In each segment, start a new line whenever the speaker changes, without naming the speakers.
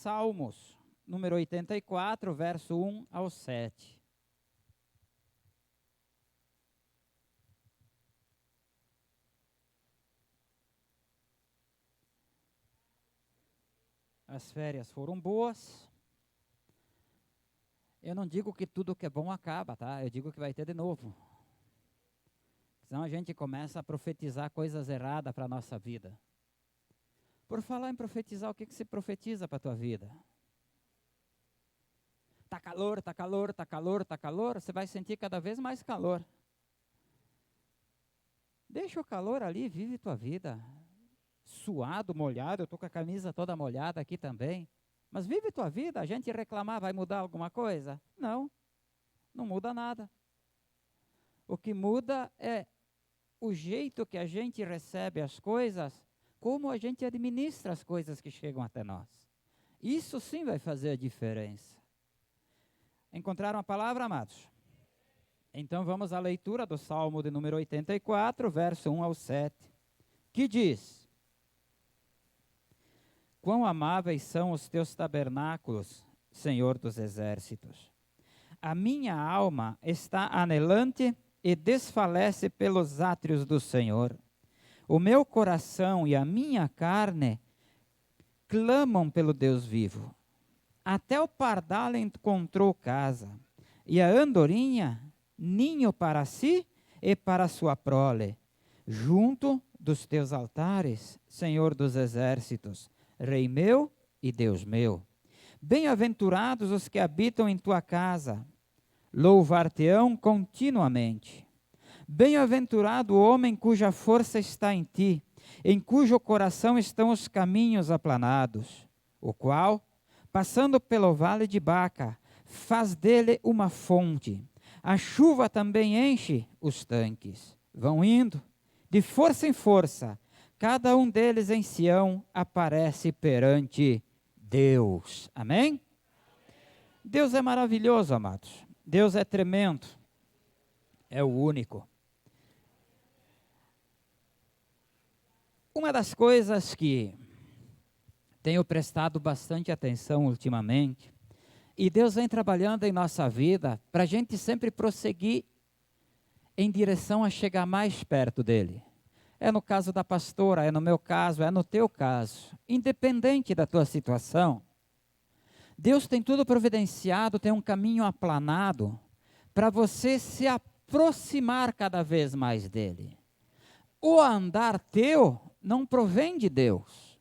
Salmos, número 84, verso 1 ao 7. As férias foram boas. Eu não digo que tudo que é bom acaba, tá? Eu digo que vai ter de novo. Senão a gente começa a profetizar coisas erradas para a nossa vida. Por falar em profetizar, o que se profetiza para a tua vida? Tá calor, tá calor, tá calor, tá calor, você vai sentir cada vez mais calor. Deixa o calor ali, vive tua vida. Suado, molhado, eu estou com a camisa toda molhada aqui também. Mas vive tua vida, a gente reclamar vai mudar alguma coisa? Não, não muda nada. O que muda é o jeito que a gente recebe as coisas, como a gente administra as coisas que chegam até nós. Isso sim vai fazer a diferença. Encontraram a palavra, amados? Então vamos à leitura do Salmo de número 84, verso 1 ao 7, que diz: Quão amáveis são os teus tabernáculos, Senhor dos exércitos. A minha alma está anelante e desfalece pelos átrios do Senhor. O meu coração e a minha carne clamam pelo Deus vivo. Até o pardal encontrou casa, e a andorinha ninho para si e para sua prole, junto dos teus altares, Senhor dos exércitos, Rei meu e Deus meu. Bem-aventurados os que habitam em tua casa, louvar-te-ão continuamente. Bem-aventurado o homem cuja força está em ti, em cujo coração estão os caminhos aplanados, o qual, passando pelo vale de Baca, faz dele uma fonte. A chuva também enche os tanques. Vão indo, de força em força, cada um deles em Sião aparece perante Deus. Amém? Deus é maravilhoso, amados. Deus é tremendo. É o único. Uma das coisas que tenho prestado bastante atenção ultimamente, e Deus vem trabalhando em nossa vida para a gente sempre prosseguir em direção a chegar mais perto dEle. É no caso da pastora, é no meu caso, é no teu caso. Independente da tua situação, Deus tem tudo providenciado, tem um caminho aplanado para você se aproximar cada vez mais dEle. O andar teu não provém de Deus.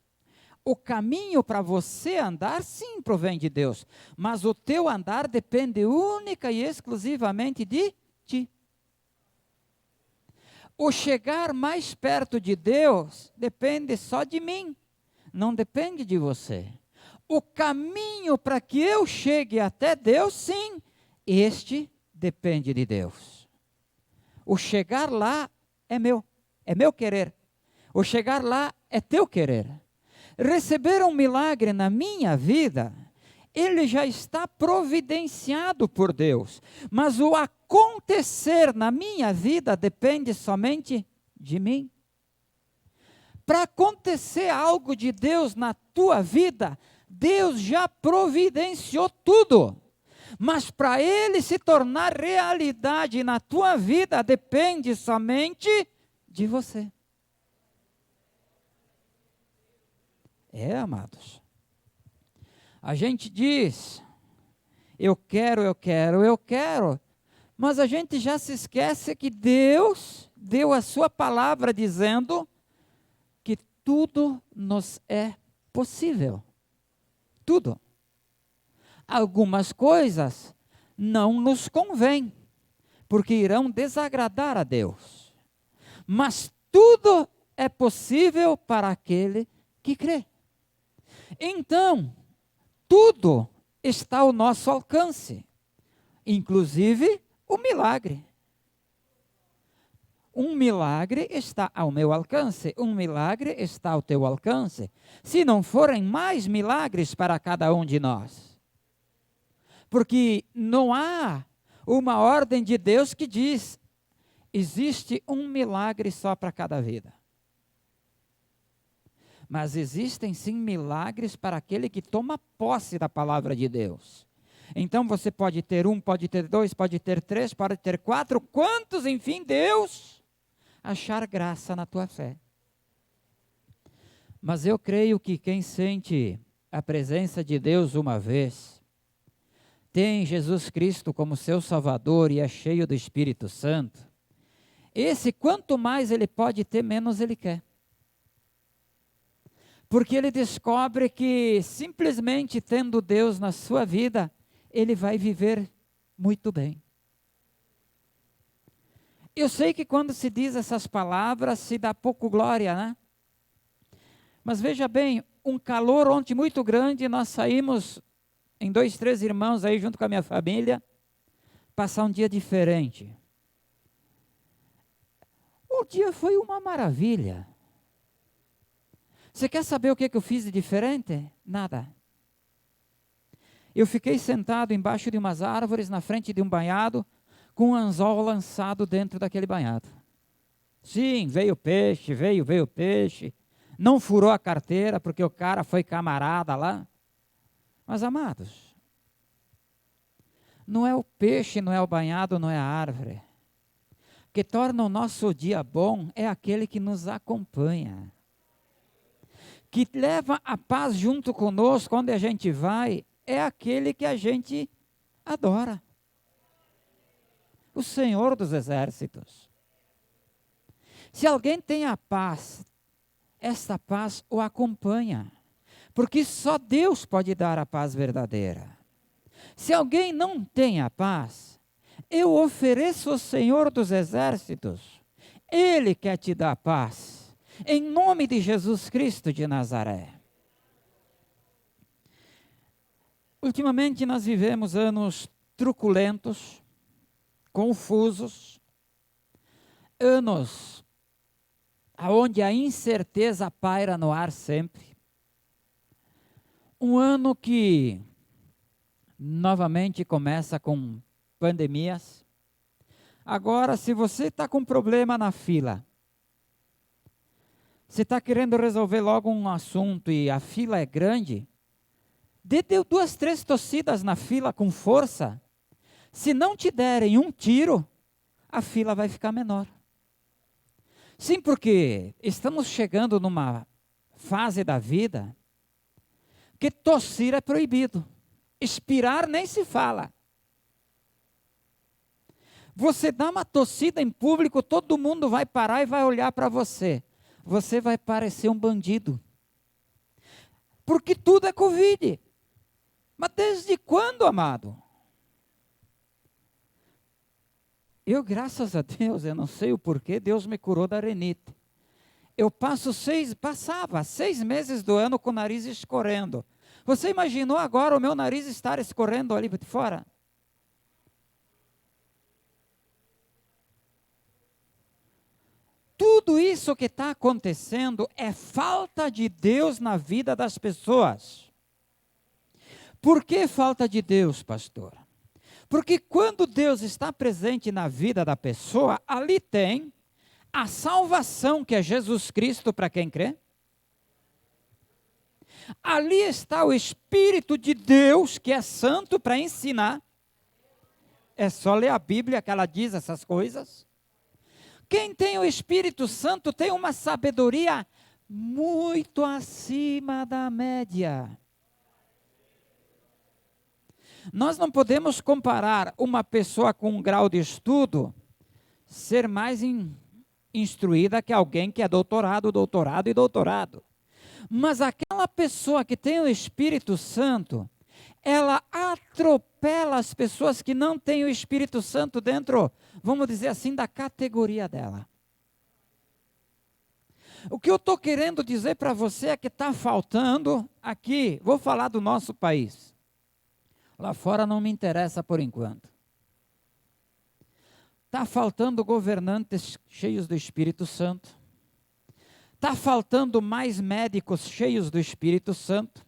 O caminho para você andar, sim, provém de Deus. Mas o teu andar depende única e exclusivamente de ti. O chegar mais perto de Deus depende só de mim. Não depende de você. O caminho para que eu chegue até Deus, sim, este depende de Deus. O chegar lá é meu querer. O chegar lá é teu querer. Receber um milagre na minha vida, ele já está providenciado por Deus. Mas o acontecer na minha vida depende somente de mim. Para acontecer algo de Deus na tua vida, Deus já providenciou tudo. Mas para ele se tornar realidade na tua vida, depende somente de você. Amados. A gente diz, eu quero, mas a gente já se esquece que Deus deu a sua palavra dizendo que tudo nos é possível. Tudo. Algumas coisas não nos convêm, porque irão desagradar a Deus. Mas tudo é possível para aquele que crê. Então, tudo está ao nosso alcance, inclusive o milagre. Um milagre está ao meu alcance, um milagre está ao teu alcance, se não forem mais milagres para cada um de nós. Porque não há uma ordem de Deus que diz, existe um milagre só para cada vida. Mas existem sim milagres para aquele que toma posse da palavra de Deus. Então você pode ter um, pode ter dois, pode ter três, pode ter quatro, quantos, enfim, Deus achar graça na tua fé. Mas eu creio que quem sente a presença de Deus uma vez, tem Jesus Cristo como seu Salvador e é cheio do Espírito Santo, esse quanto mais ele pode ter, menos ele quer. Porque ele descobre que simplesmente tendo Deus na sua vida, ele vai viver muito bem. Eu sei que quando se diz essas palavras, se dá pouco glória, né? Mas veja bem, um calor ontem muito grande, nós saímos em 2, 3 irmãos aí junto com a minha família, passar um dia diferente. O dia foi uma maravilha. Você quer saber o que eu fiz de diferente? Nada. Eu fiquei sentado embaixo de umas árvores, na frente de um banhado, com um anzol lançado dentro daquele banhado. Sim, veio peixe, veio peixe. Não furou a carteira, porque o cara foi camarada lá. Mas, amados, não é o peixe, não é o banhado, não é a árvore. O que torna o nosso dia bom é aquele que nos acompanha. Que leva a paz junto conosco, onde a gente vai, é aquele que a gente adora. O Senhor dos Exércitos. Se alguém tem a paz, esta paz o acompanha. Porque só Deus pode dar a paz verdadeira. Se alguém não tem a paz, eu ofereço ao Senhor dos Exércitos. Ele quer te dar paz. Em nome de Jesus Cristo de Nazaré. Ultimamente nós vivemos anos truculentos, confusos, anos onde a incerteza paira no ar sempre. Um ano que novamente começa com pandemias. Agora, se você está com problema na fila, você está querendo resolver logo um assunto e a fila é grande, dê 2, 3 tossidas na fila com força. Se não te derem um tiro, a fila vai ficar menor. Sim, porque estamos chegando numa fase da vida que tossir é proibido. Expirar nem se fala. Você dá uma tossida em público, todo mundo vai parar e vai olhar para você. Você vai parecer um bandido. Porque tudo é Covid. Mas desde quando, amado? Eu, graças a Deus, eu não sei o porquê, Deus me curou da rinite. Eu passava 6 meses do ano com o nariz escorrendo. Você imaginou agora o meu nariz estar escorrendo ali de fora? Tudo isso que está acontecendo é falta de Deus na vida das pessoas. Por que falta de Deus, pastor? Porque quando Deus está presente na vida da pessoa, ali tem a salvação que é Jesus Cristo para quem crê. Ali está o Espírito de Deus que é santo para ensinar. É só ler a Bíblia que ela diz essas coisas. Quem tem o Espírito Santo tem uma sabedoria muito acima da média. Nós não podemos comparar uma pessoa com um grau de estudo ser mais instruída que alguém que é doutorado. Mas aquela pessoa que tem o Espírito Santo, ela atropela as pessoas que não têm o Espírito Santo dentro, vamos dizer assim, da categoria dela. O que eu estou querendo dizer para você é que está faltando aqui, vou falar do nosso país. Lá fora não me interessa por enquanto. Está faltando governantes cheios do Espírito Santo. Está faltando mais médicos cheios do Espírito Santo.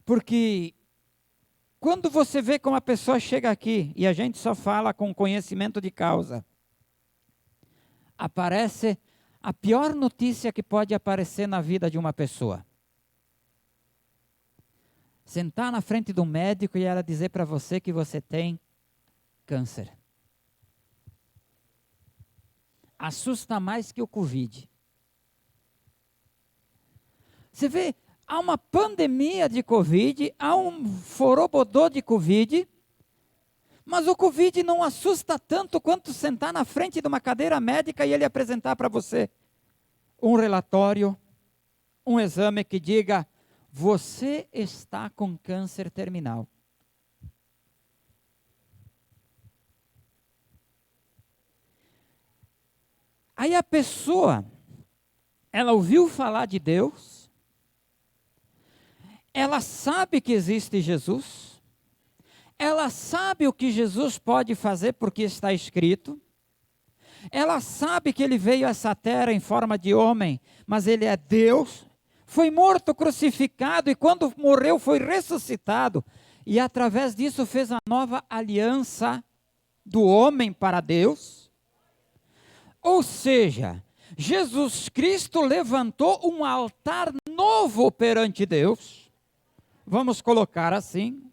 Porque quando você vê como a pessoa chega aqui e a gente só fala com conhecimento de causa, aparece a pior notícia que pode aparecer na vida de uma pessoa? Sentar na frente do médico e ela dizer para você que você tem câncer. Assusta mais que o Covid. Você vê, há uma pandemia de Covid, há um forobodô de Covid, mas o Covid não assusta tanto quanto sentar na frente de uma cadeira médica e ele apresentar para você um relatório, um exame que diga: você está com câncer terminal. Aí a pessoa, ela ouviu falar de Deus, ela sabe que existe Jesus, ela sabe o que Jesus pode fazer porque está escrito, ela sabe que ele veio a essa terra em forma de homem, mas ele é Deus, foi morto, crucificado e quando morreu foi ressuscitado e através disso fez a nova aliança do homem para Deus. Ou seja, Jesus Cristo levantou um altar novo perante Deus. Vamos colocar assim.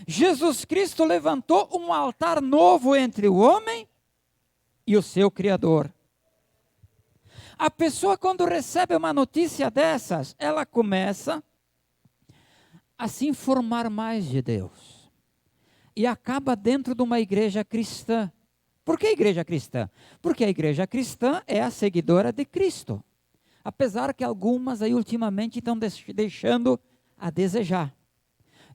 Jesus Cristo levantou um altar novo entre o homem e o seu Criador. A pessoa, quando recebe uma notícia dessas, ela começa a se informar mais de Deus. E acaba dentro de uma igreja cristã. Por que igreja cristã? Porque a igreja cristã é a seguidora de Cristo. Apesar que algumas aí ultimamente estão deixando a desejar.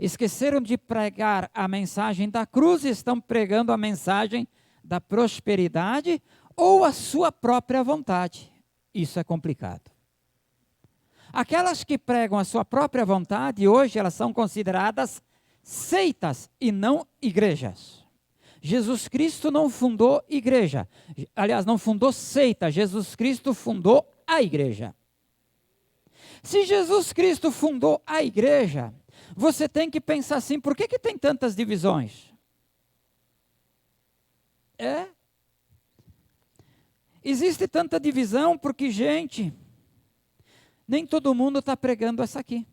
Esqueceram de pregar a mensagem da cruz e estão pregando a mensagem da prosperidade ou a sua própria vontade. Isso é complicado. Aquelas que pregam a sua própria vontade, hoje elas são consideradas seitas e não igrejas. Jesus Cristo não fundou igreja. Aliás, não fundou seita. Jesus Cristo fundou a igreja. Se Jesus Cristo fundou a igreja, você tem que pensar assim, por que tem tantas divisões? Existe tanta divisão porque, gente, nem todo mundo está pregando essa aqui.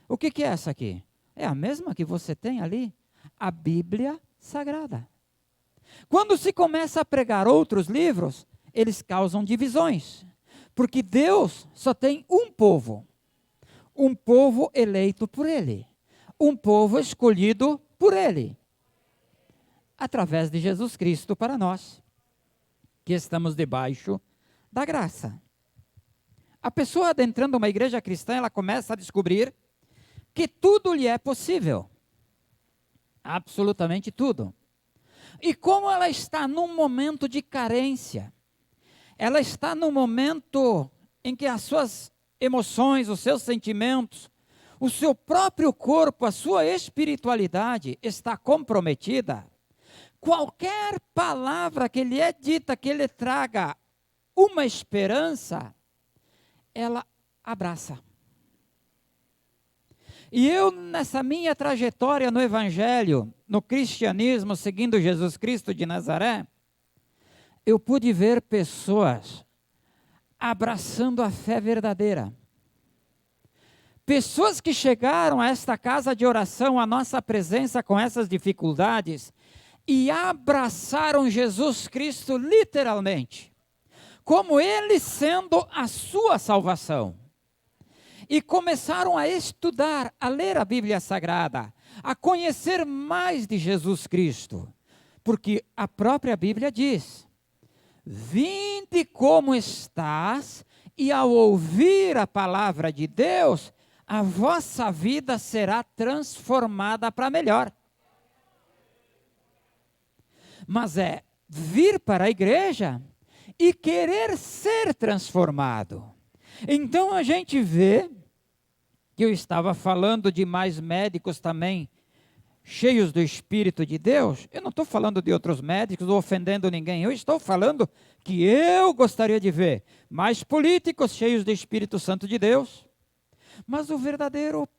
O que é essa aqui? É a mesma que você tem ali, a Bíblia Sagrada. Quando se começa a pregar outros livros, eles causam divisões. Porque Deus só tem um povo eleito por Ele, um povo escolhido por Ele, através de Jesus Cristo para nós, que estamos debaixo da graça. A pessoa adentrando uma igreja cristã, ela começa a descobrir que tudo lhe é possível. Absolutamente tudo. E como ela está num momento de carência, ela está num momento em que as suas emoções, os seus sentimentos, o seu próprio corpo, a sua espiritualidade está comprometida, qualquer palavra que lhe é dita, que lhe traga uma esperança, ela abraça. E eu, nessa minha trajetória no Evangelho, no cristianismo, seguindo Jesus Cristo de Nazaré, eu pude ver pessoas abraçando a fé verdadeira. Pessoas que chegaram a esta casa de oração, a nossa presença com essas dificuldades, e abraçaram Jesus Cristo literalmente, como Ele sendo a sua salvação. E começaram a estudar, a ler a Bíblia Sagrada, a conhecer mais de Jesus Cristo. Porque a própria Bíblia diz: vinde como estás, e ao ouvir a palavra de Deus, a vossa vida será transformada para melhor. Mas é vir para a igreja e querer ser transformado. Então a gente vê que eu estava falando de mais médicos também, cheios do Espírito de Deus. Eu não estou falando de outros médicos ou ofendendo ninguém. Eu estou falando que eu gostaria de ver mais políticos cheios do Espírito Santo de Deus. Mas o verdadeiro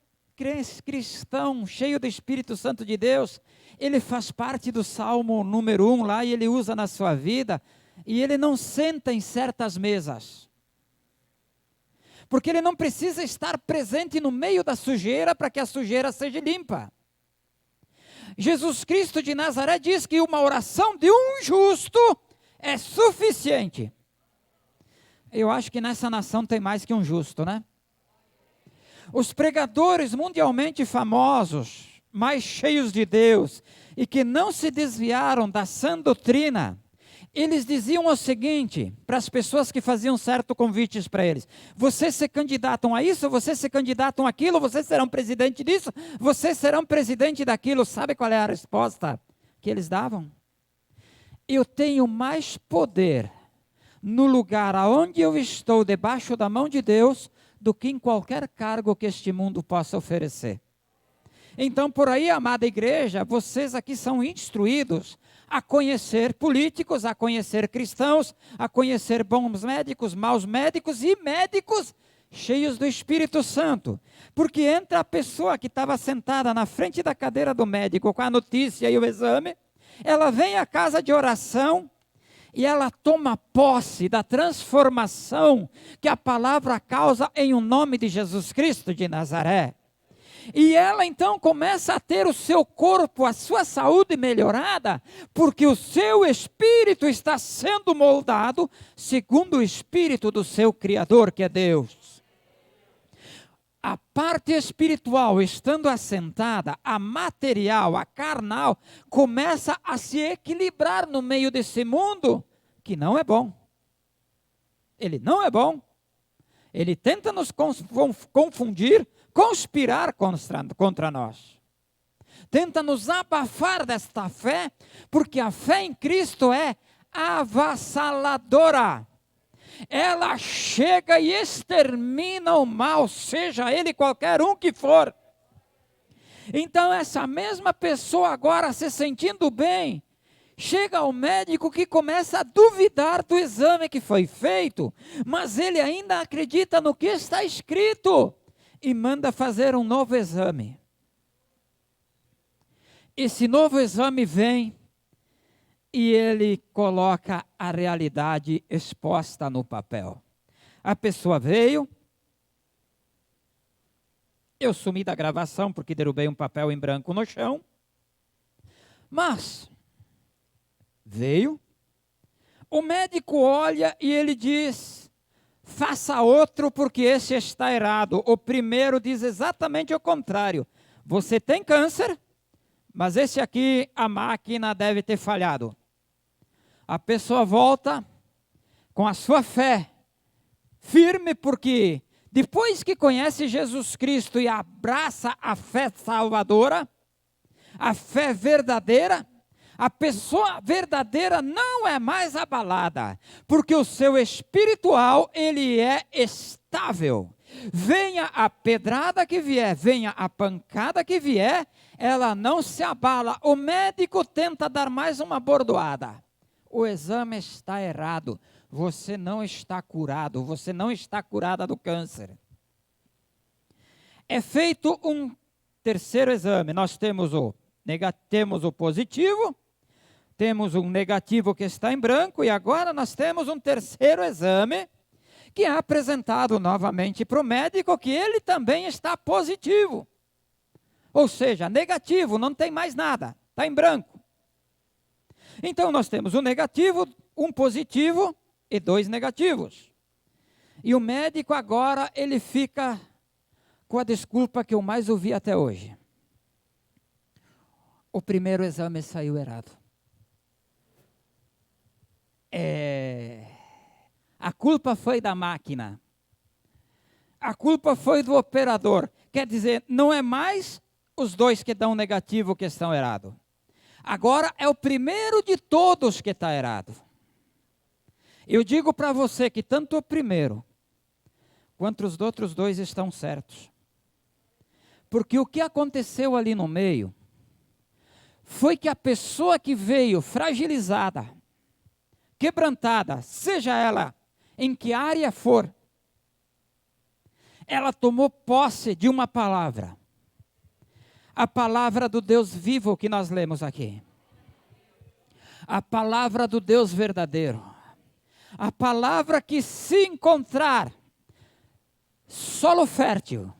cristão cheio do Espírito Santo de Deus, ele faz parte do Salmo número 1 lá e ele usa na sua vida. e ele não senta em certas mesas. Porque ele não precisa estar presente no meio da sujeira para que a sujeira seja limpa. Jesus Cristo de Nazaré diz que uma oração de um justo é suficiente. Eu acho que nessa nação tem mais que um justo, né? Os pregadores mundialmente famosos, mais cheios de Deus, e que não se desviaram da sã doutrina, eles diziam o seguinte, para as pessoas que faziam certos convites para eles: vocês se candidatam a isso, vocês se candidatam àquilo, vocês serão presidente disso, vocês serão presidente daquilo. Sabe qual é a resposta que eles davam? Eu tenho mais poder no lugar aonde eu estou, debaixo da mão de Deus, do que em qualquer cargo que este mundo possa oferecer. Então, por aí, amada igreja, vocês aqui são instruídos a conhecer políticos, a conhecer cristãos, a conhecer bons médicos, maus médicos e médicos cheios do Espírito Santo. Porque entre a pessoa que estava sentada na frente da cadeira do médico com a notícia e o exame, ela vem à casa de oração e ela toma posse da transformação que a palavra causa em o nome de Jesus Cristo de Nazaré. E ela então começa a ter o seu corpo, a sua saúde melhorada, porque o seu espírito está sendo moldado segundo o espírito do seu Criador, que é Deus. A parte espiritual estando assentada, a material, a carnal, começa a se equilibrar no meio desse mundo, que não é bom. Ele não é bom. Ele tenta nos confundir, conspirar contra nós. Tenta nos abafar desta fé, porque a fé em Cristo é avassaladora. Ela chega e extermina o mal, seja ele qualquer um que for. Então essa mesma pessoa agora se sentindo bem, chega ao médico que começa a duvidar do exame que foi feito, mas ele ainda acredita no que está escrito e manda fazer um novo exame. Esse novo exame vem e ele coloca a realidade exposta no papel. A pessoa veio, eu sumi da gravação porque derrubei um papel em branco no chão, mas veio, o médico olha e ele diz: faça outro porque esse está errado. O primeiro diz exatamente o contrário. Você tem câncer, mas esse aqui a máquina deve ter falhado. A pessoa volta com a sua fé firme, porque depois que conhece Jesus Cristo e abraça a fé salvadora, a fé verdadeira, a pessoa verdadeira não é mais abalada, porque o seu espiritual, ele é estável. Venha a pedrada que vier, venha a pancada que vier, ela não se abala. O médico tenta dar mais uma bordoada. O exame está errado. Você não está curado, você não está curada do câncer. É feito um terceiro exame. Nós temos o positivo, temos um negativo que está em branco, e agora nós temos um terceiro exame, que é apresentado novamente para o médico, que ele também está positivo. Ou seja, negativo, não tem mais nada, está em branco. Então nós temos um negativo, um positivo e 2 negativos. E o médico agora, ele fica com a desculpa que eu mais ouvi até hoje. O primeiro exame saiu errado. A culpa foi da máquina. A culpa foi do operador. Quer dizer, não é mais os 2 que dão negativo que estão errados. Agora é o primeiro de todos que está errado. Eu digo para você que tanto o primeiro quanto os outros 2 estão certos. Porque o que aconteceu ali no meio foi que a pessoa que veio fragilizada, quebrantada, seja ela em que área for, ela tomou posse de uma palavra. A palavra do Deus vivo que nós lemos aqui. A palavra do Deus verdadeiro. A palavra que se encontrar solo fértil,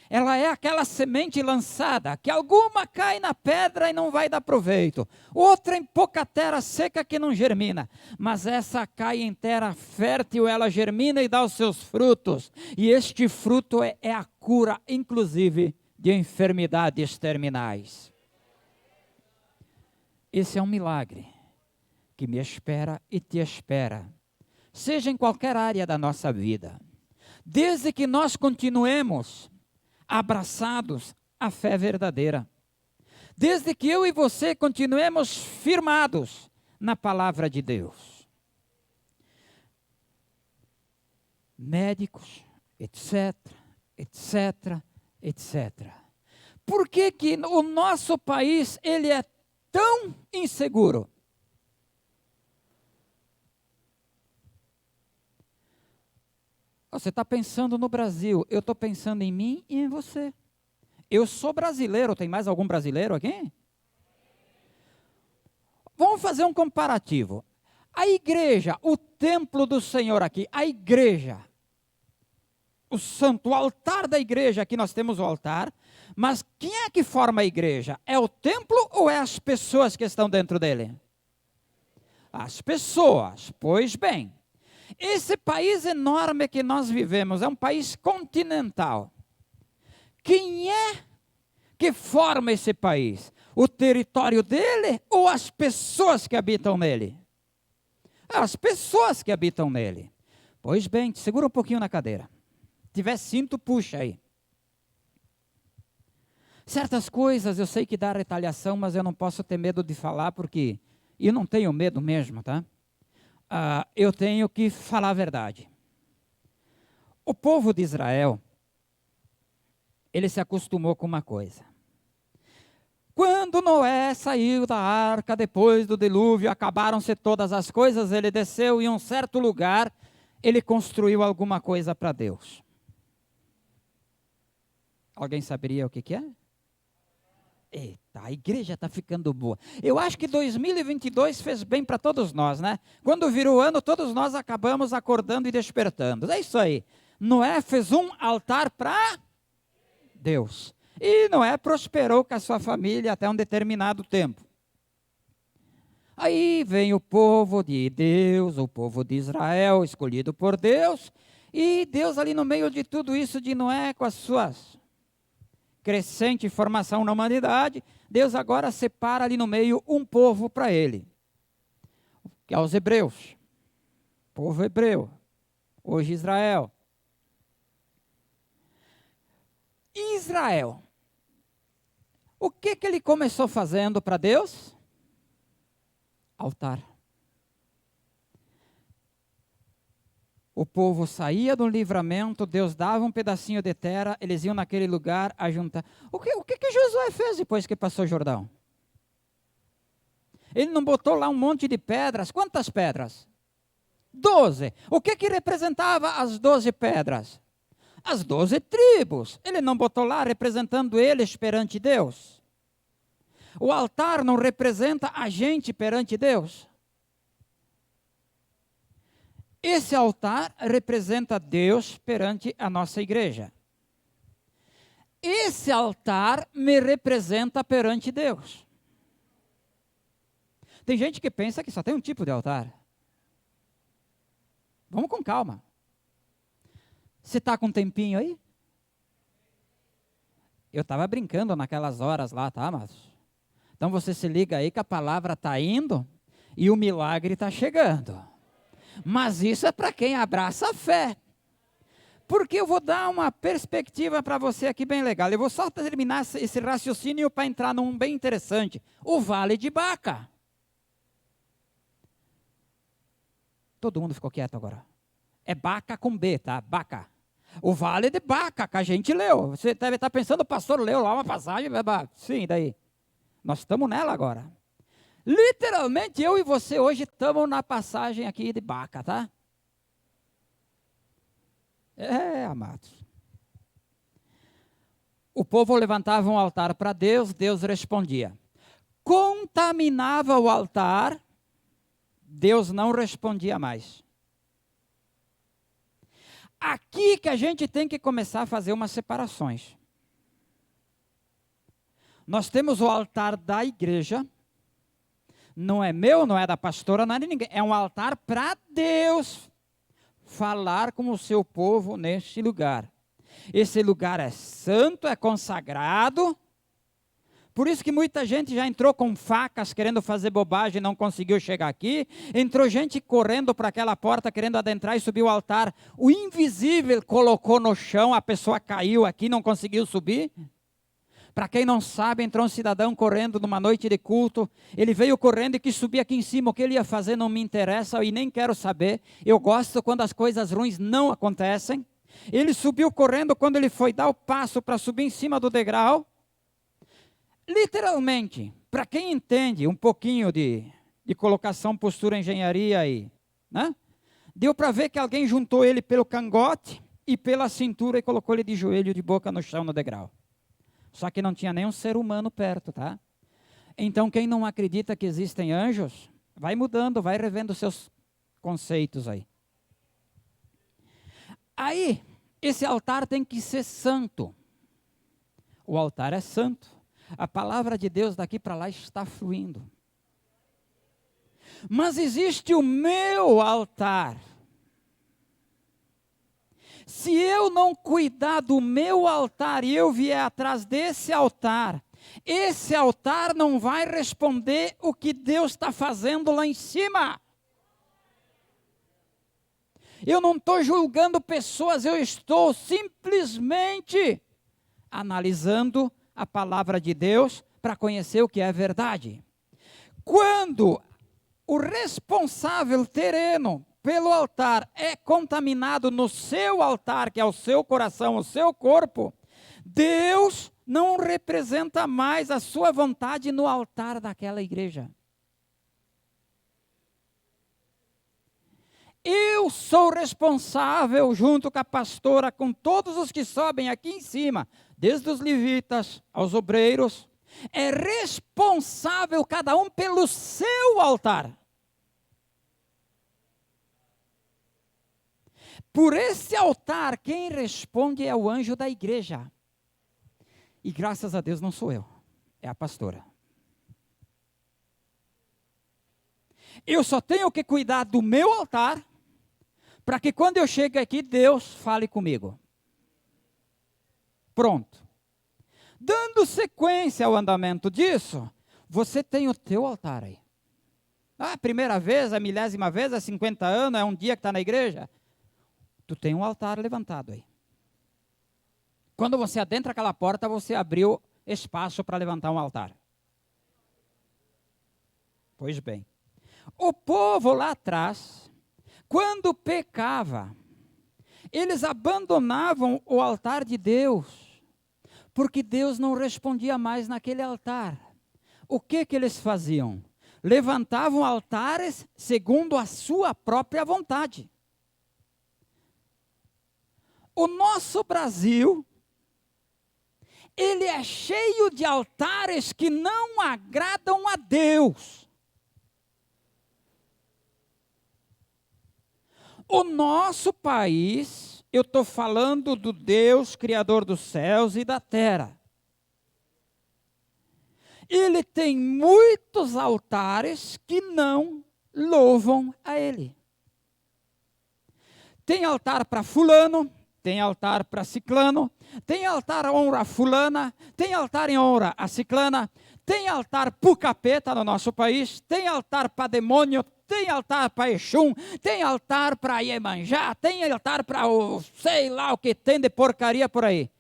ela é aquela semente lançada, que alguma cai na pedra e não vai dar proveito, outra em pouca terra seca que não germina, mas essa cai em terra fértil, ela germina e dá os seus frutos, e este fruto é a cura, inclusive, de enfermidades terminais. Esse é um milagre que me espera e te espera, seja em qualquer área da nossa vida, desde que nós continuemos abraçados à fé verdadeira. Desde que eu e você continuemos firmados na palavra de Deus. Médicos, etc, etc, etc. Por que que o nosso país ele é tão inseguro? Você está pensando no Brasil, eu estou pensando em mim e em você. Eu sou brasileiro, tem mais algum brasileiro aqui? Vamos fazer um comparativo. A igreja, o templo do Senhor aqui, a igreja, o santo, o altar da igreja, aqui nós temos o altar, mas quem é que forma a igreja? É o templo ou é as pessoas que estão dentro dele? As pessoas, pois bem. Esse país enorme que nós vivemos é um país continental. Quem é que forma esse país? O território dele ou as pessoas que habitam nele? As pessoas que habitam nele. Pois bem, segura um pouquinho na cadeira. Se tiver cinto, puxa aí. Certas coisas eu sei que dá retaliação, mas eu não posso ter medo de falar porque eu não tenho medo mesmo, tá? Eu tenho que falar a verdade. O povo de Israel, ele se acostumou com uma coisa. Quando Noé saiu da arca, depois do dilúvio, acabaram-se todas as coisas, ele desceu em um certo lugar, ele construiu alguma coisa para Deus. Alguém saberia o que é? Eita, a igreja está ficando boa. Eu acho que 2022 fez bem para todos nós, né? Quando virou o ano, todos nós acabamos acordando e despertando. É isso aí. Noé fez um altar para Deus. E Noé prosperou com a sua família até um determinado tempo. Aí vem o povo de Deus, o povo de Israel, escolhido por Deus. E Deus ali no meio de tudo isso de Noé, com as suas crescente formação na humanidade, Deus agora separa ali no meio um povo para ele, que é os hebreus, povo hebreu, hoje Israel. Israel, o que ele começou fazendo para Deus? Altar. O povo saía do livramento, Deus dava um pedacinho de terra, eles iam naquele lugar a juntar. O que Josué fez depois que passou o Jordão? Ele não botou lá um monte de pedras? Quantas pedras? 12. O que representava as 12 pedras? As 12 tribos. Ele não botou lá representando eles perante Deus? O altar não representa a gente perante Deus? Esse altar representa Deus perante a nossa igreja. Esse altar me representa perante Deus. Tem gente que pensa que só tem um tipo de altar. Vamos com calma. Você está com um tempinho aí? Eu estava brincando naquelas horas lá, tá, mas... Então você se liga aí que a palavra está indo e o milagre está chegando. Mas isso é para quem abraça a fé. Porque eu vou dar uma perspectiva para você aqui bem legal. Eu vou só terminar esse raciocínio para entrar num bem interessante. O Vale de Baca. Todo mundo ficou quieto agora. É Baca com B, tá? Baca. O Vale de Baca, que a gente leu. Você deve estar pensando, o pastor leu lá uma passagem. Sim, daí. Nós estamos nela agora. Literalmente, eu e você hoje estamos na passagem aqui de Baca, tá? Amados. O povo levantava um altar para Deus, Deus respondia. Contaminava o altar, Deus não respondia mais. Aqui que a gente tem que começar a fazer umas separações. Nós temos o altar da igreja, não é meu, não é da pastora, não é de ninguém, é um altar para Deus falar com o seu povo neste lugar. Esse lugar é santo, é consagrado. Por isso que muita gente já entrou com facas querendo fazer bobagem e não conseguiu chegar aqui. Entrou gente correndo para aquela porta querendo adentrar e subir o altar. O invisível colocou no chão, a pessoa caiu aqui, não conseguiu subir. Para quem não sabe, entrou um cidadão correndo numa noite de culto. Ele veio correndo e quis subir aqui em cima. O que ele ia fazer não me interessa e nem quero saber. Eu gosto quando as coisas ruins não acontecem. Ele subiu correndo. Quando ele foi dar o passo para subir em cima do degrau, literalmente, para quem entende um pouquinho de colocação, postura, engenharia aí, né? Deu para ver que alguém juntou ele pelo cangote e pela cintura e colocou ele de joelho, de boca no chão, no degrau. Só que não tinha nenhum ser humano perto, tá? Então, quem não acredita que existem anjos, vai mudando, vai revendo seus conceitos aí. Aí, esse altar tem que ser santo. O altar é santo. A palavra de Deus daqui para lá está fluindo. Mas existe o meu altar. Se eu não cuidar do meu altar e eu vier atrás desse altar, esse altar não vai responder o que Deus está fazendo lá em cima. Eu não estou julgando pessoas, eu estou simplesmente analisando a palavra de Deus para conhecer o que é verdade. Quando o responsável terreno pelo altar é contaminado no seu altar, que é o seu coração, o seu corpo, Deus não representa mais a sua vontade no altar daquela igreja. Eu sou responsável, junto com a pastora, com todos os que sobem aqui em cima, desde os levitas aos obreiros, é responsável cada um pelo seu altar. Por esse altar, quem responde é o anjo da igreja. E graças a Deus não sou eu, é a pastora. Eu só tenho que cuidar do meu altar, para que quando eu chegue aqui, Deus fale comigo. Pronto. Dando sequência ao andamento disso, você tem o teu altar aí. A primeira vez, a milésima vez, há 50 anos, é um dia que está na igreja. Tu tem um altar levantado aí. Quando você adentra aquela porta, você abriu espaço para levantar um altar. Pois bem. O povo lá atrás, quando pecava, eles abandonavam o altar de Deus, porque Deus não respondia mais naquele altar. O que eles faziam? Levantavam altares segundo a sua própria vontade. O nosso Brasil, ele é cheio de altares que não agradam a Deus. O nosso país, eu estou falando do Deus Criador dos céus e da terra. Ele tem muitos altares que não louvam a Ele. Tem altar para fulano, tem altar para ciclano, tem altar em honra a fulana, tem altar em honra a ciclana, tem altar para o capeta no nosso país, tem altar para demônio, tem altar para Exum, tem altar para Iemanjá, tem altar para o sei lá o que tem de porcaria por aí.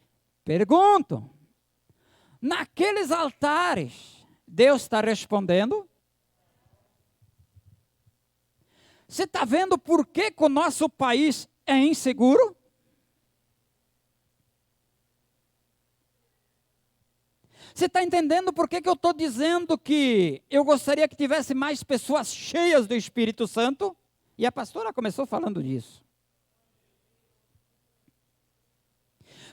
Pergunto, naqueles altares, Deus está respondendo? Você está vendo por que o nosso país é inseguro? Você está entendendo por que eu estou dizendo que eu gostaria que tivesse mais pessoas cheias do Espírito Santo? E a pastora começou falando disso.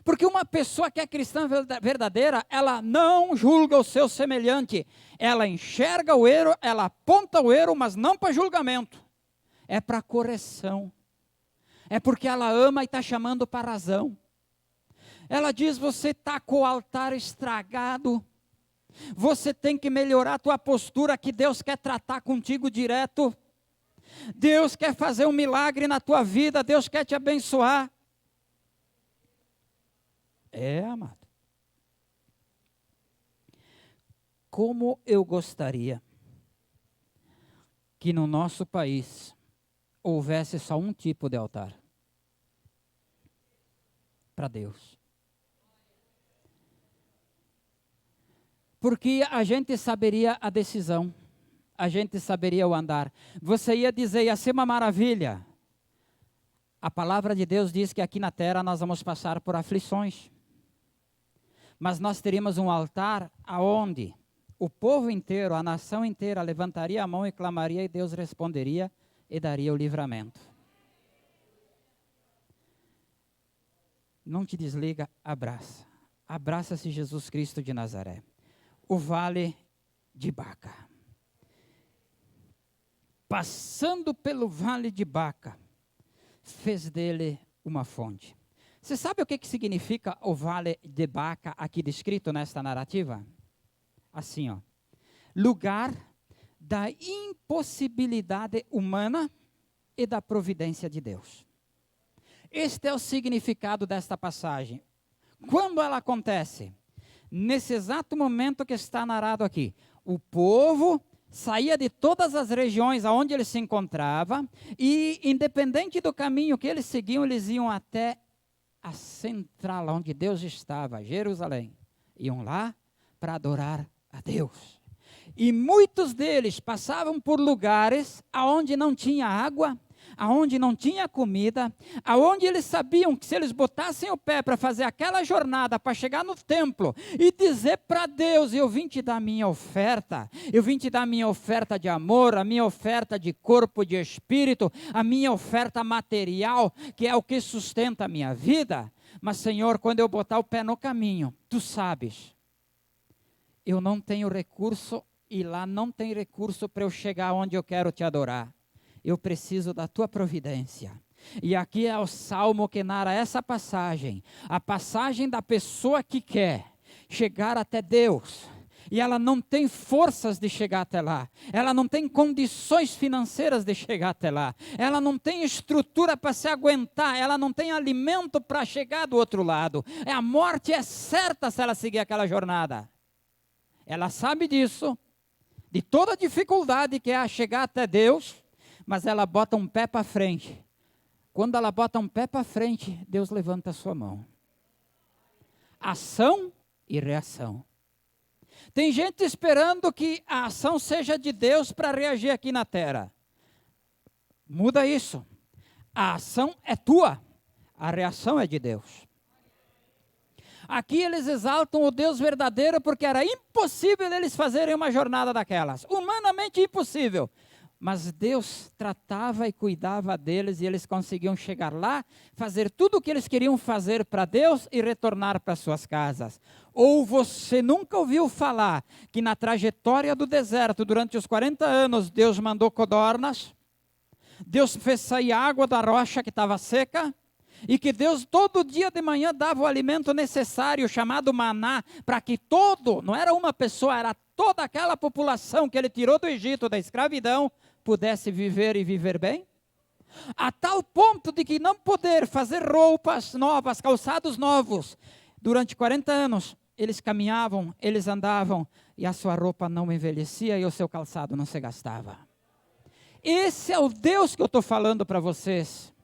Porque uma pessoa que é cristã verdadeira, ela não julga o seu semelhante. Ela enxerga o erro, ela aponta o erro, mas não para julgamento. É para correção. É porque ela ama e está chamando para a razão. Ela diz, você está com o altar estragado. Você tem que melhorar a tua postura, que Deus quer tratar contigo direto. Deus quer fazer um milagre na tua vida, Deus quer te abençoar. Amado. Como eu gostaria que no nosso país houvesse só um tipo de altar para Deus. Porque a gente saberia a decisão, a gente saberia o andar. Você ia dizer, ia ser uma maravilha. A palavra de Deus diz que aqui na terra nós vamos passar por aflições. Mas nós teríamos um altar aonde o povo inteiro, a nação inteira levantaria a mão e clamaria e Deus responderia e daria o livramento. Não te desliga, abraça. Abraça-se Jesus Cristo de Nazaré. O vale de Baca. Passando pelo vale de Baca, fez dele uma fonte. Você sabe o que significa o vale de Baca aqui descrito nesta narrativa? Assim, ó. Lugar da impossibilidade humana e da providência de Deus. Este é o significado desta passagem. Quando ela acontece? Nesse exato momento que está narrado aqui. O povo saía de todas as regiões aonde ele se encontrava e, independente do caminho que eles seguiam, eles iam até a central, onde Deus estava, Jerusalém. Iam lá para adorar a Deus. E muitos deles passavam por lugares aonde não tinha água, aonde não tinha comida, aonde eles sabiam que se eles botassem o pé para fazer aquela jornada, para chegar no templo e dizer para Deus, eu vim te dar minha oferta, eu vim te dar minha oferta de amor, a minha oferta de corpo, de espírito, a minha oferta material, que é o que sustenta a minha vida, mas Senhor, quando eu botar o pé no caminho, tu sabes, eu não tenho recurso e lá não tem recurso para eu chegar onde eu quero te adorar. Eu preciso da tua providência. E aqui é o salmo que narra essa passagem. A passagem da pessoa que quer chegar até Deus. E ela não tem forças de chegar até lá. Ela não tem condições financeiras de chegar até lá. Ela não tem estrutura para se aguentar. Ela não tem alimento para chegar do outro lado. A morte é certa se ela seguir aquela jornada. Ela sabe disso. De toda a dificuldade que é chegar até Deus. Mas ela bota um pé para frente. Quando ela bota um pé para frente, Deus levanta a sua mão. Ação e reação. Tem gente esperando que a ação seja de Deus para reagir aqui na terra. Muda isso. A ação é tua, a reação é de Deus. Aqui eles exaltam o Deus verdadeiro porque era impossível eles fazerem uma jornada daquelas. Humanamente impossível. Mas Deus tratava e cuidava deles e eles conseguiam chegar lá, fazer tudo o que eles queriam fazer para Deus e retornar para suas casas. Ou você nunca ouviu falar que na trajetória do deserto, durante os 40 anos, Deus mandou codornas, Deus fez sair água da rocha que estava seca, e que Deus todo dia de manhã dava o alimento necessário, chamado maná, para que não era uma pessoa, era toda aquela população que ele tirou do Egito, da escravidão, pudesse viver e viver bem? A tal ponto de que não poder fazer roupas novas, calçados novos, durante 40 anos, eles caminhavam, eles andavam, e a sua roupa não envelhecia e o seu calçado não se gastava. Esse é o Deus que eu estou falando para vocês.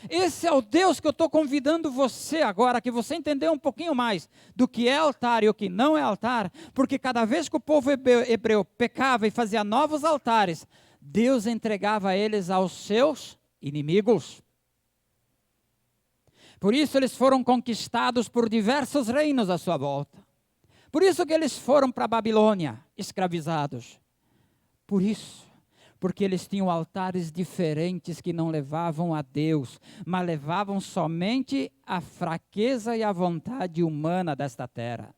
Esse é o Deus que eu estou convidando você agora, que você entender um pouquinho mais do que é altar e o que não é altar, porque cada vez que o povo hebreu pecava e fazia novos altares, Deus entregava eles aos seus inimigos. Por isso eles foram conquistados por diversos reinos à sua volta. Por isso que eles foram para a Babilônia, escravizados. Por isso. Porque eles tinham altares diferentes que não levavam a Deus, mas levavam somente a fraqueza e a vontade humana desta terra.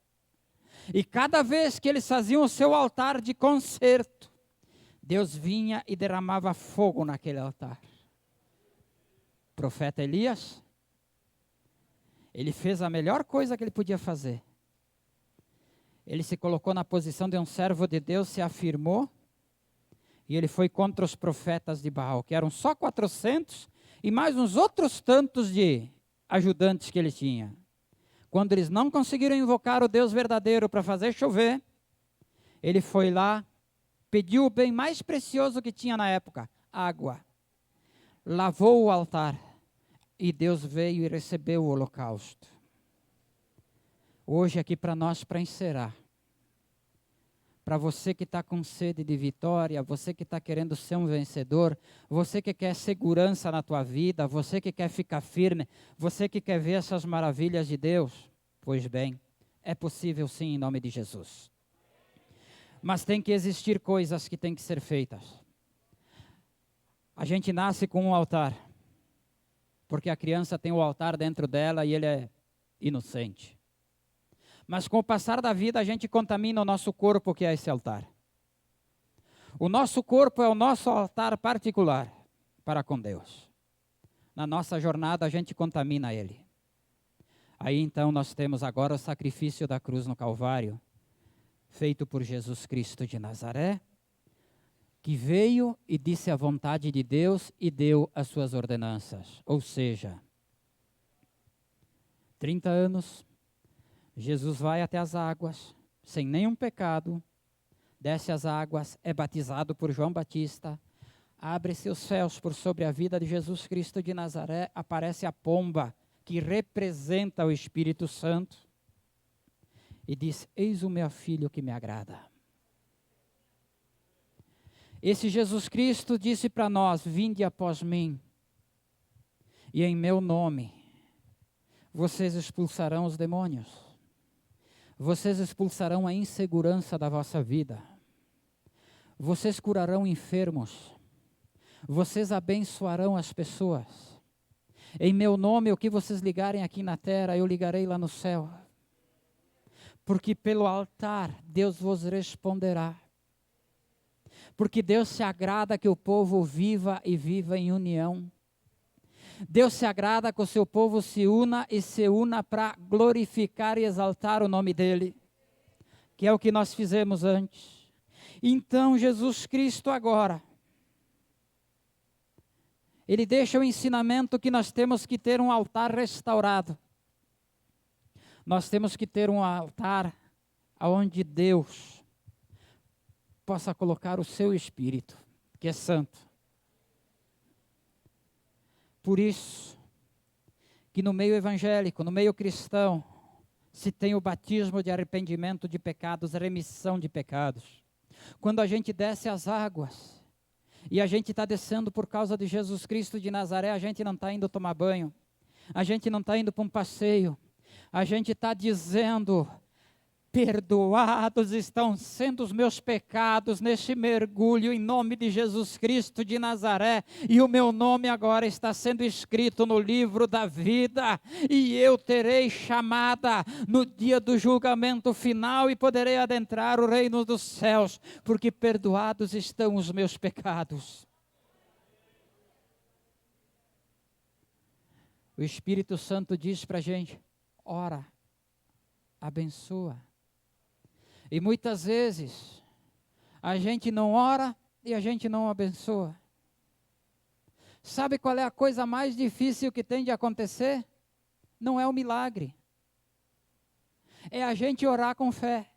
E cada vez que eles faziam o seu altar de concerto, Deus vinha e derramava fogo naquele altar. profeta Elias, ele fez a melhor coisa que ele podia fazer. Ele se colocou na posição de um servo de Deus, se afirmou, e ele foi contra os profetas de Baal, que eram só 400, e mais uns outros tantos de ajudantes que ele tinha. Quando eles não conseguiram invocar o Deus verdadeiro para fazer chover, ele foi lá, pediu o bem mais precioso que tinha na época, água. Lavou o altar, e Deus veio e recebeu o holocausto. Hoje aqui para nós, para encerrar, para você que está com sede de vitória, você que está querendo ser um vencedor, você que quer segurança na tua vida, você que quer ficar firme, você que quer ver essas maravilhas de Deus, pois bem, é possível sim em nome de Jesus. Mas tem que existir coisas que têm que ser feitas. A gente nasce com um altar, porque a criança tem o altar dentro dela e ele é inocente. Mas com o passar da vida a gente contamina o nosso corpo, que é esse altar. O nosso corpo é o nosso altar particular para com Deus. Na nossa jornada a gente contamina ele. Aí então nós temos agora o sacrifício da cruz no Calvário, feito por Jesus Cristo de Nazaré, que veio e disse a vontade de Deus e deu as suas ordenanças. Ou seja, 30 anos, Jesus vai até as águas, sem nenhum pecado, desce as águas, é batizado por João Batista, abre-se os céus por sobre a vida de Jesus Cristo de Nazaré, aparece a pomba, que representa o Espírito Santo, e diz: eis o meu filho que me agrada. Esse Jesus Cristo disse para nós: vinde após mim, e em meu nome vocês expulsarão os demônios. Vocês expulsarão a insegurança da vossa vida. Vocês curarão enfermos. Vocês abençoarão as pessoas. Em meu nome, o que vocês ligarem aqui na terra, eu ligarei lá no céu. Porque pelo altar, Deus vos responderá. Porque Deus se agrada que o povo viva e viva em união. Deus se agrada que o seu povo se una e se una para glorificar e exaltar o nome dEle, que é o que nós fizemos antes. Então Jesus Cristo agora, Ele deixa o ensinamento que nós temos que ter um altar restaurado. Nós temos que ter um altar onde Deus possa colocar o seu Espírito, que é santo. Por isso, que no meio evangélico, no meio cristão, se tem o batismo de arrependimento de pecados, remissão de pecados. Quando a gente desce as águas, e a gente está descendo por causa de Jesus Cristo de Nazaré, a gente não está indo tomar banho, a gente não está indo para um passeio, a gente está dizendo: perdoados estão sendo os meus pecados neste mergulho em nome de Jesus Cristo de Nazaré, e o meu nome agora está sendo escrito no livro da vida, e eu terei chamada no dia do julgamento final e poderei adentrar o reino dos céus, porque perdoados estão os meus pecados. O Espírito Santo diz para a gente: ora, abençoa. E muitas vezes, a gente não ora e a gente não abençoa. Sabe qual é a coisa mais difícil que tem de acontecer? Não é o milagre. É a gente orar com fé.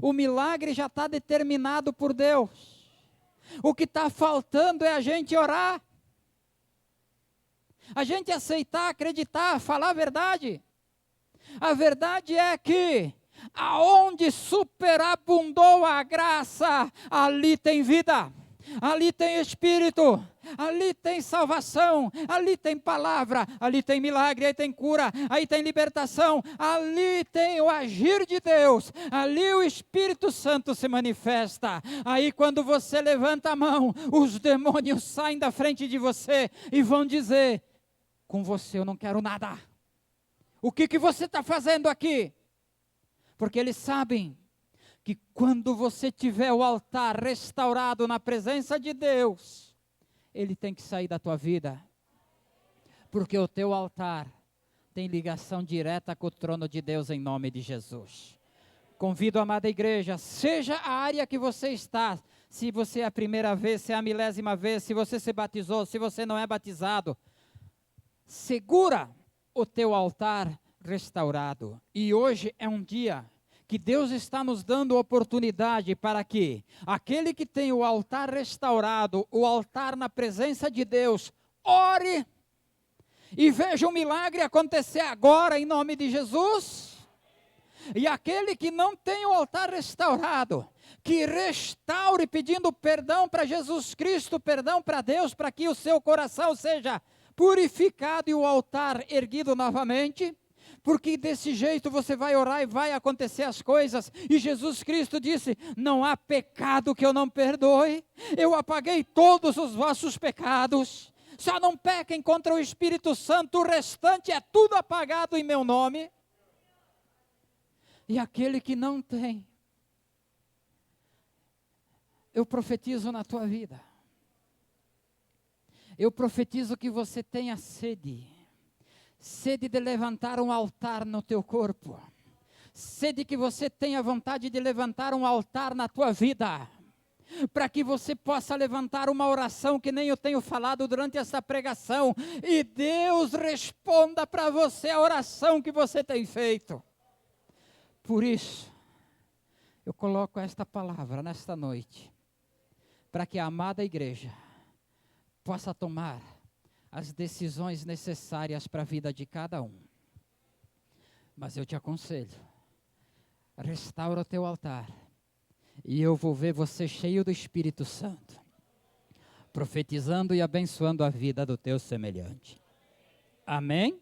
O milagre já está determinado por Deus. O que está faltando é a gente orar. A gente aceitar, acreditar, falar a verdade. A verdade é que aonde superabundou a graça, ali tem vida, ali tem Espírito, ali tem salvação, ali tem palavra, ali tem milagre, aí tem cura, aí tem libertação, ali tem o agir de Deus, ali o Espírito Santo se manifesta. Aí quando você levanta a mão, os demônios saem da frente de você e vão dizer: com você eu não quero nada. O que você está fazendo aqui? Porque eles sabem que quando você tiver o altar restaurado na presença de Deus, ele tem que sair da tua vida. porque o teu altar tem ligação direta com o trono de Deus em nome de Jesus. Convido a amada igreja, seja a área que você está, se você é a primeira vez, se é a milésima vez, se você se batizou, se você não é batizado, segura o teu altar restaurado. E hoje é um dia que Deus está nos dando oportunidade para que aquele que tem o altar restaurado, o altar na presença de Deus, ore e veja o milagre acontecer agora em nome de Jesus. E aquele que não tem o altar restaurado, que restaure pedindo perdão para Jesus Cristo, perdão para Deus, para que o seu coração seja purificado e o altar erguido novamente, porque desse jeito você vai orar e vai acontecer as coisas. E Jesus Cristo disse: não há pecado que eu não perdoe, eu apaguei todos os vossos pecados, só não pequem contra o Espírito Santo, o restante é tudo apagado em meu nome. E aquele que não tem, eu profetizo na tua vida, eu profetizo que você tenha sede de levantar um altar no teu corpo, sede que você tenha vontade de levantar um altar na tua vida, para que você possa levantar uma oração que nem eu tenho falado durante essa pregação, e Deus responda para você a oração que você tem feito. Por isso, eu coloco esta palavra nesta noite, para que a amada igreja possa tomar as decisões necessárias para a vida de cada um. Mas eu te aconselho, restaura o teu altar, e eu vou ver você cheio do Espírito Santo, profetizando e abençoando a vida do teu semelhante. Amém?